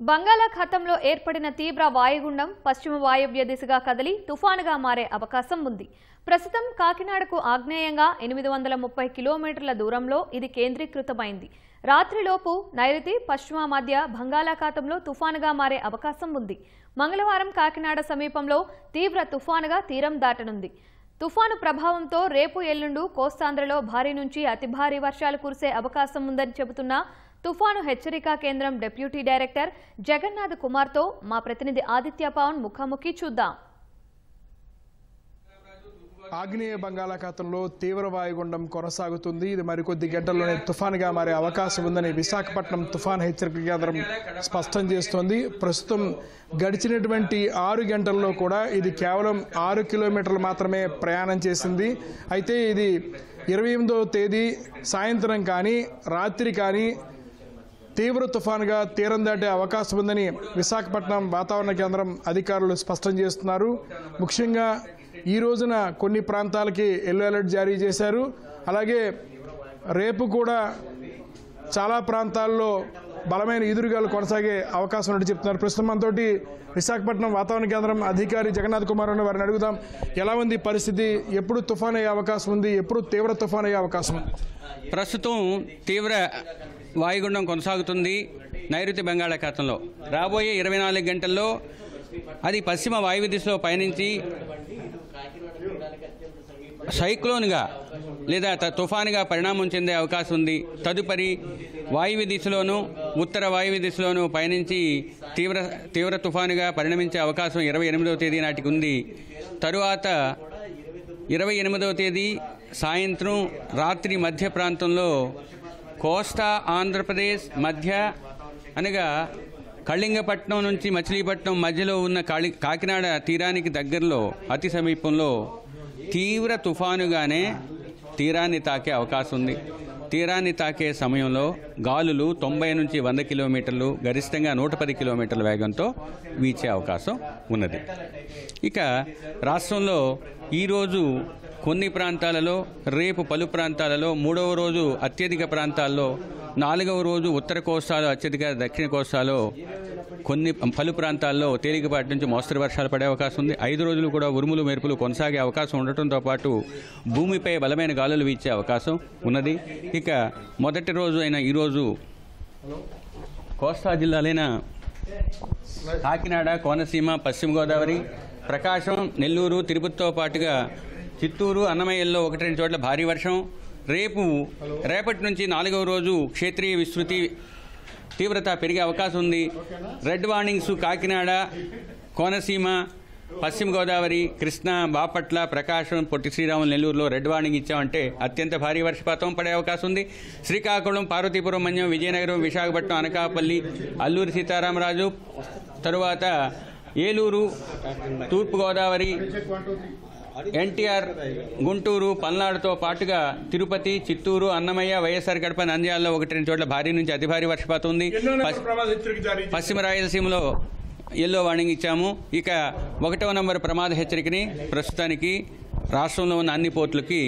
బంగాళాఖాతంలో ఏర్పడిన తీవ్ర వాయుగుండం పశ్చిమ వాయవ్య దిశగా కదిలి తుఫానుగా మారే అవకాశం ఉంది. ప్రస్తుతం కాకినాడకు ఆగ్నేయంగా 830 కిలోమీటర్ల దూరంలో ఇది కేంద్రీకృతమైంది. రాత్రిలోపు నైరుతి పశ్చిమ మధ్య బంగాళాఖాతంలో తుఫానుగా మారే అవకాశం ఉంది. మంగళవారం కాకినాడ సమీపంలో తీవ్ర తుఫానుగా తీరం దాటనుంది. తుఫాను ప్రభావంతో రేపు ఎల్లుండు కోస్తాంధ్రలో భారీ నుంచి అతి భారీ వర్షాలు కురిసే అవకాశం ఉందని చెబుతున్న తుఫాను హెచ్చరికా కేంద్రం డిప్యూటీ డైరెక్టర్ జగన్నాథ్ కుమార్తో మా ప్రతినిధి ఆదిత్య పవన్ ముఖాముఖి చూద్దాం. ఆగ్నేయ బంగాళాఖాతంలో తీవ్ర వాయుగుండం కొనసాగుతుంది. ఇది మరికొద్ది గంటల్లోనే తుఫానుగా మారే అవకాశం ఉందని విశాఖపట్నం తుఫాను హెచ్చరిక కేంద్రం స్పష్టం చేస్తోంది. ప్రస్తుతం గడిచినటువంటి 6 గంటల్లో కూడా ఇది కేవలం 6 కిలోమీటర్లు మాత్రమే ప్రయాణం చేసింది. అయితే ఇది 28వ తేదీ సాయంత్రం కానీ రాత్రి కానీ తీవ్ర తుఫానుగా తీరం దాటే అవకాశం ఉందని విశాఖపట్నం వాతావరణ కేంద్రం అధికారులు స్పష్టం చేస్తున్నారు. ముఖ్యంగా ఈ రోజున కొన్ని ప్రాంతాలకి ఎల్లో అలర్ట్ జారీ చేశారు. అలాగే రేపు కూడా చాలా ప్రాంతాల్లో బలమైన ఎదురుగాలు కొనసాగే అవకాశం ఉన్నట్టు చెప్తున్నారు. ప్రస్తుతం మనతోటి విశాఖపట్నం వాతావరణ కేంద్రం అధికారి జగన్నాథ్ కుమార్ ఉన్న వారిని అడుగుదాం. ఎలా ఉంది పరిస్థితి? ఎప్పుడు తుఫాన్ అయ్యే అవకాశం ఉంది? ఎప్పుడు తీవ్ర తుఫాన్ అయ్యే అవకాశం ఉంది? ప్రస్తుతం తీవ్ర వాయుగుండం కొనసాగుతుంది నైరుతి బంగాళాఖాతంలో. రాబోయే 24 గంటల్లో అది పశ్చిమ వాయువ్య దిశలో పయనించి సైక్లోన్గా లేదా తుఫానుగా పరిణామం చెందే అవకాశం ఉంది. తదుపరి వాయువ్య దిశలోనూ ఉత్తర వాయువ్య దిశలోనూ పయనించి తీవ్ర తుఫానుగా పరిణమించే అవకాశం 28వ తేదీ నాటికి ఉంది. తరువాత 28వ తేదీ సాయంత్రం రాత్రి మధ్య ప్రాంతంలో కోస్తా ఆంధ్రప్రదేశ్ మధ్య అనగా కళింగపట్నం నుంచి మచిలీపట్నం మధ్యలో ఉన్న కాకినాడ తీరానికి దగ్గరలో అతి సమీపంలో తీవ్ర తుఫానుగానే తీరాన్ని తాకే అవకాశం ఉంది. తీరాన్ని తాకే సమయంలో గాలులు 90 నుంచి 100 కిలోమీటర్లు గరిష్టంగా 110 కిలోమీటర్ల వేగంతో వీచే అవకాశం ఉన్నది. ఇక రాష్ట్రంలో ఈరోజు కొన్ని ప్రాంతాలలో, రేపు పలు ప్రాంతాలలో, 3వ రోజు అత్యధిక ప్రాంతాల్లో, 4వ రోజు ఉత్తర కోస్తాలో, అత్యధిక దక్షిణ కోస్తాలో పలు ప్రాంతాల్లో తేలికపాటి నుంచి మోస్తరు వర్షాలు పడే అవకాశం ఉంది. 5 రోజులు కూడా ఉరుములు మెరుపులు కొనసాగే అవకాశం ఉండటంతో పాటు భూమిపై బలమైన గాలులు వీచే అవకాశం ఉన్నది. ఇక మొదటి రోజు అయిన ఈరోజు కోస్తా జిల్లాలైన కాకినాడ, కోనసీమ, పశ్చిమ గోదావరి, ప్రకాశం, నెల్లూరు, తిరుపతితో పాటుగా చిత్తూరు, అన్నమయ్యల్లో 1-2 చోట్ల భారీ వర్షం. రేపటి నుంచి 4వ రోజు క్షేత్రీయ విస్తృతి తీవ్రత పెరిగే అవకాశం ఉంది. రెడ్ వార్నింగ్స్ కాకినాడ, కోనసీమ, పశ్చిమ గోదావరి, కృష్ణా, బాపట్ల, ప్రకాశం, పొట్టి శ్రీరాములు, నెల్లూరులో రెడ్ వార్నింగ్ ఇచ్చామంటే అత్యంత భారీ వర్షపాతం పడే అవకాశం ఉంది. శ్రీకాకుళం, పార్వతీపురం, మన్యం, విజయనగరం, విశాఖపట్నం, అనకాపల్లి, అల్లూరి సీతారామరాజు, తరువాత ఏలూరు, తూర్పుగోదావరి, ఎన్టీఆర్, గుంటూరు, పల్నాడుతో పాటుగా తిరుపతి, చిత్తూరు, అన్నమయ్య, వైఎస్ఆర్ కడప, నంద్యాలలో 1-2 చోట్ల భారీ నుంచి అతి భారీ వర్షపాతం ఉంది. పశ్చిమ రాయలసీమలో ఎల్లో వార్నింగ్ ఇచ్చాము. ఇక 1వ నంబర్ ప్రమాద హెచ్చరికని ప్రస్తుతానికి రాష్ట్రంలో ఉన్న అన్ని పోర్టులకి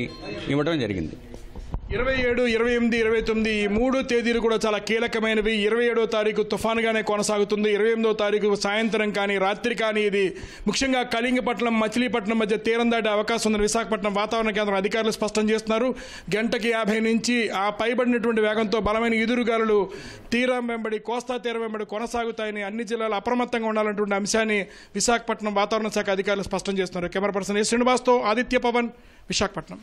ఇవ్వడం జరిగింది. 27, 28, 29 ఈ 3 తేదీలు కూడా చాలా కీలకమైనవి. 27వ తారీఖు తుఫానుగానే కొనసాగుతుంది. 28వ తారీఖు సాయంత్రం కానీ రాత్రి కానీ ఇది ముఖ్యంగా కళింగపట్నం, మచిలీపట్నం మధ్య తీరం దాటే అవకాశం ఉందని విశాఖపట్నం వాతావరణ కేంద్రం అధికారులు స్పష్టం చేస్తున్నారు. గంటకి 50 నుంచి ఆ పైబడినటువంటి వేగంతో బలమైన ఎదురుగాలులు తీరం వెంబడి, కోస్తా తీరం వెంబడి కొనసాగుతాయని, అన్ని జిల్లాలు అప్రమత్తంగా ఉండాలన్నటువంటి అంశాన్ని విశాఖపట్నం వాతావరణ శాఖ అధికారులు స్పష్టం చేస్తున్నారు. కెమెరా పర్సన్ ఎస్ శ్రీనివాస్తో ఆదిత్య పవన్, విశాఖపట్నం.